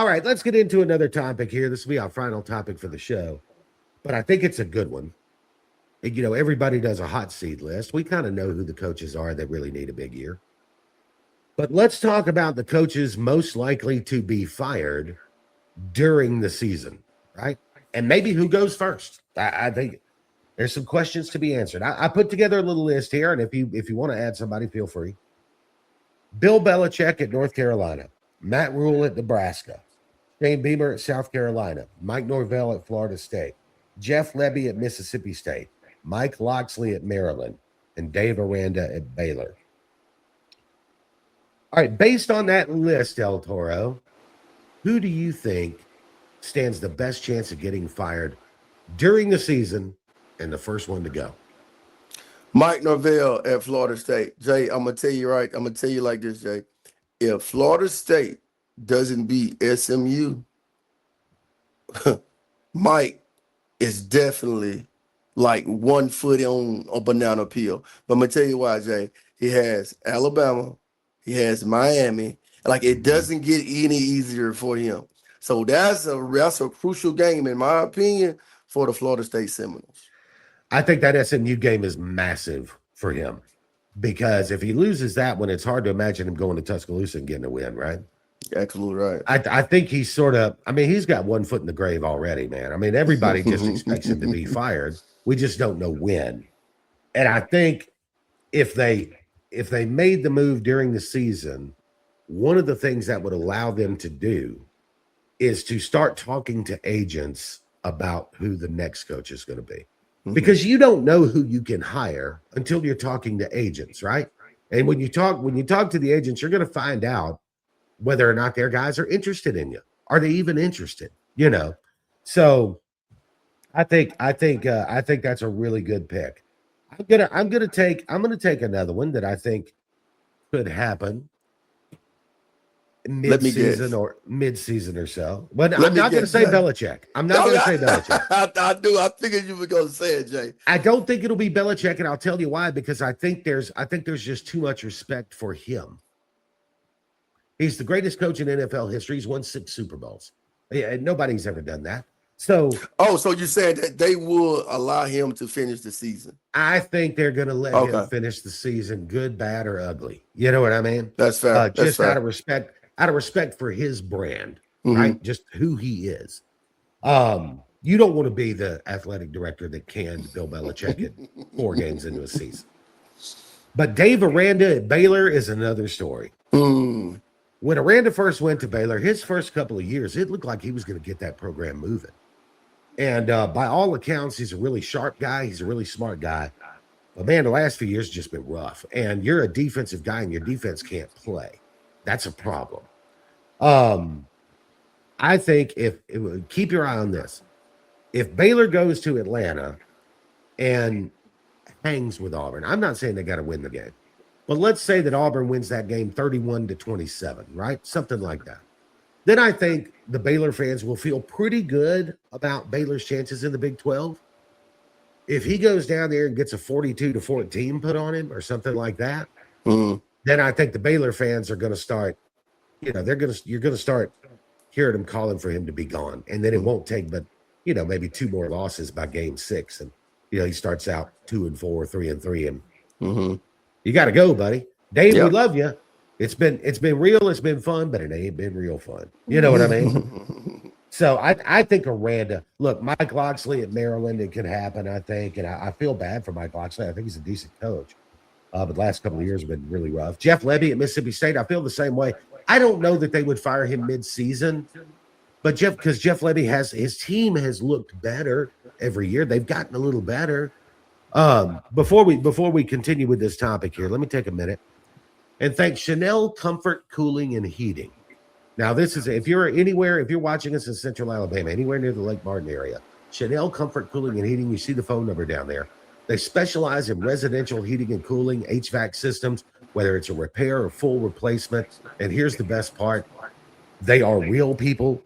All right, let's get into another topic here. This will be our final topic for the show, but I think it's a good one. Everybody does a hot seat list. We kind of know who the coaches are that really need a big year. But let's talk about the coaches most likely to be fired during the season, right? And maybe who goes first. I think there's some questions to be answered. I put together a little list here, and if you want to add somebody, feel free. Bill Belichick at North Carolina, Matt Rule at Nebraska, Shane Beamer at South Carolina, Mike Norvell at Florida State, Jeff Lebby at Mississippi State, Mike Locksley at Maryland, and Dave Aranda at Baylor. All right, based on that list, Eltoro, who do you think stands the best chance of getting fired during the season and the first one to go? Mike Norvell at Florida State. Jay, I'm going to tell you right. I'm going to tell you like this, Jay. If Florida State doesn't beat SMU, Mike is definitely like 1 foot on a banana peel. But I'm going to tell you why, Jay. He has Alabama. He has Miami. Like, it doesn't get any easier for him. So that's a crucial game, in my opinion, for the Florida State Seminoles. I think that SMU game is massive for him because if he loses that one, it's hard to imagine him going to Tuscaloosa and getting a win, right? Absolutely right. I think he's he's got 1 foot in the grave already, man. I mean, everybody just expects him to be fired. We just don't know when. And I think if they made the move during the season, one of the things that would allow them to do is to start talking to agents about who the next coach is going to be. Because you don't know who you can hire until you're talking to agents, right? And when you talk to the agents, you're going to find out whether or not their guys are interested in you. Are they even interested? So I think that's a really good pick. I'm gonna take another one that I think could happen mid-season or so. But I'm not going to say Belichick. I'm not going to say Belichick. I figured you were going to say it, Jay. I don't think it'll be Belichick, and I'll tell you why. Because I think there's just too much respect for him. He's the greatest coach in NFL history. He's won 6 Super Bowls. Yeah, nobody's ever done that. So you said that they will allow him to finish the season? I think they're going to let him finish the season, good, bad, or ugly. You know what I mean? That's fair. That's fair. Out of respect for his brand, right? Just who he is. You don't want to be the athletic director that canned Bill Belichick at 4 games into a season. But Dave Aranda at Baylor is another story. When Aranda first went to Baylor, his first couple of years, it looked like he was going to get that program moving. And by all accounts, he's a really sharp guy. He's a really smart guy. But man, the last few years have just been rough. And you're a defensive guy and your defense can't play. That's a problem. I think keep your eye on this. If Baylor goes to Atlanta and hangs with Auburn, I'm not saying they got to win the game, but let's say that Auburn wins that game 31-27, right? Something like that. Then I think the Baylor fans will feel pretty good about Baylor's chances in the Big 12. If he goes down there and gets a 42-14 put on him or something like that, then I think the Baylor fans are going to start, you're going to start hearing them calling for him to be gone. And then it won't take but, maybe 2 more losses by game 6. And, he starts out 2-4, 3-3. And you got to go, buddy. Dave, we love you. It's been real. It's been fun, but it ain't been real fun. You know what I mean? So I think Aranda, look, Mike Locksley at Maryland, it could happen, I think. And I feel bad for Mike Locksley. I think he's a decent coach. But the last couple of years have been really rough. Jeff Lebby at Mississippi State, I feel the same way. I don't know that they would fire him mid-season, but because Jeff Lebby his team has looked better every year. They've gotten a little better. Before we continue with this topic here, let me take a minute and thank Chanel Comfort Cooling and Heating. Now, this is if you're watching us in Central Alabama, anywhere near the Lake Martin area, Chanel Comfort Cooling and Heating. You see the phone number down there. They specialize in residential heating and cooling, HVAC systems, whether it's a repair or full replacement. And here's the best part. They are real people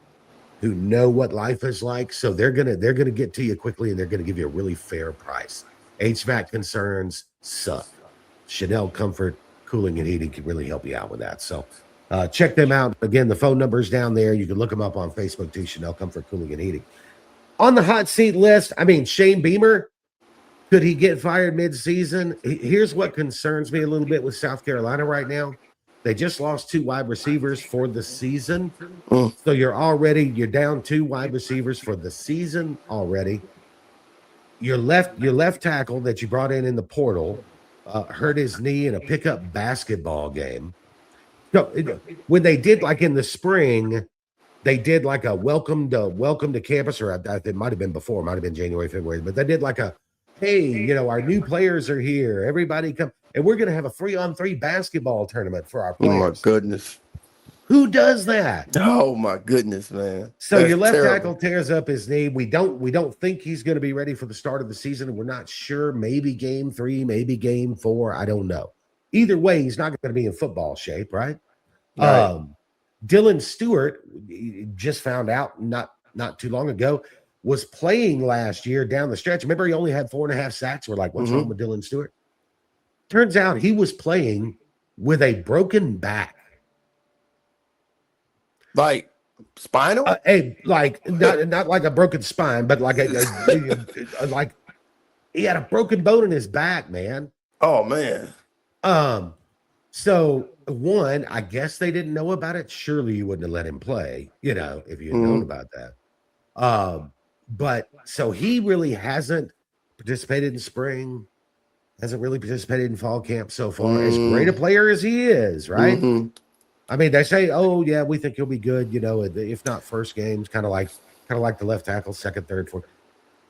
who know what life is like. So they're gonna get to you quickly and they're gonna give you a really fair price. HVAC concerns suck. Chanel Comfort Cooling and Heating can really help you out with that. So Check them out. Again, the phone number's down there. You can look them up on Facebook too. Chanel Comfort Cooling and Heating. On the hot seat list, I mean, Shane Beamer, could he get fired mid-season? Here's what concerns me a little bit with South Carolina right now. They just lost 2 wide receivers for the season. So you're down 2 wide receivers for the season already. Your left tackle that you brought in the portal hurt his knee in a pickup basketball game. No, when they did like in the spring, they did like a welcome to campus, or it might have been before, might have been January, February, but they did like a, hey, our new players are here. Everybody come, and we're going to have a 3-on-3 basketball tournament for our players. Oh my goodness. Who does that? Oh my goodness, man. So your left tackle tears up his knee. We don't think he's going to be ready for the start of the season. We're not sure. Maybe game 3, maybe game 4. I don't know. Either way, he's not going to be in football shape, right? Dylan Stewart, just found out not too long ago, was playing last year down the stretch. Remember, he only had 4.5 sacks. We're like, what's wrong with Dylan Stewart? Turns out he was playing with a broken back. Like spinal? Like not like a broken spine, but like like he had a broken bone in his back, man. Oh man. So one, I guess they didn't know about it. Surely you wouldn't have let him play, if you had known about that. But so he really hasn't participated in spring, hasn't really participated in fall camp so far. As great a player as he is, right? I mean, they say, oh yeah, we think he'll be good, if not first games, kind of like the left tackle, second, third, fourth.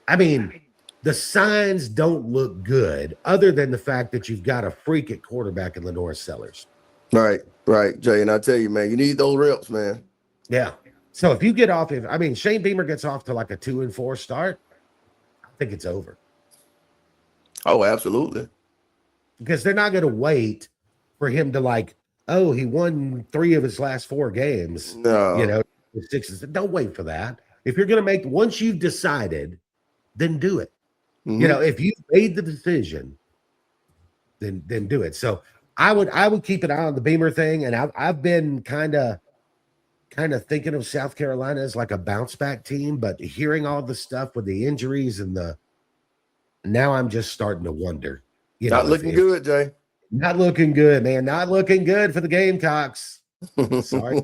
I mean, the signs don't look good, other than the fact that you've got a freak at quarterback in Lenore Sellers. Right, Jay. And I tell you, man, you need those reps, man. Yeah. So if you get off, Shane Beamer gets off to like a 2-4 start, I think it's over. Oh, absolutely. Because they're not going to wait for him to he won 3 of his last 4 games. No. 6. Don't wait for that. If you're going to once you've decided, then do it. If you've made the decision, then do it. So I would keep an eye on the Beamer thing, and I've been kind of thinking of South Carolina as like a bounce back team, but hearing all the stuff with the injuries and now I'm just starting to wonder. Not looking good, Jay. Not looking good, man. Not looking good for the Gamecocks. Sorry.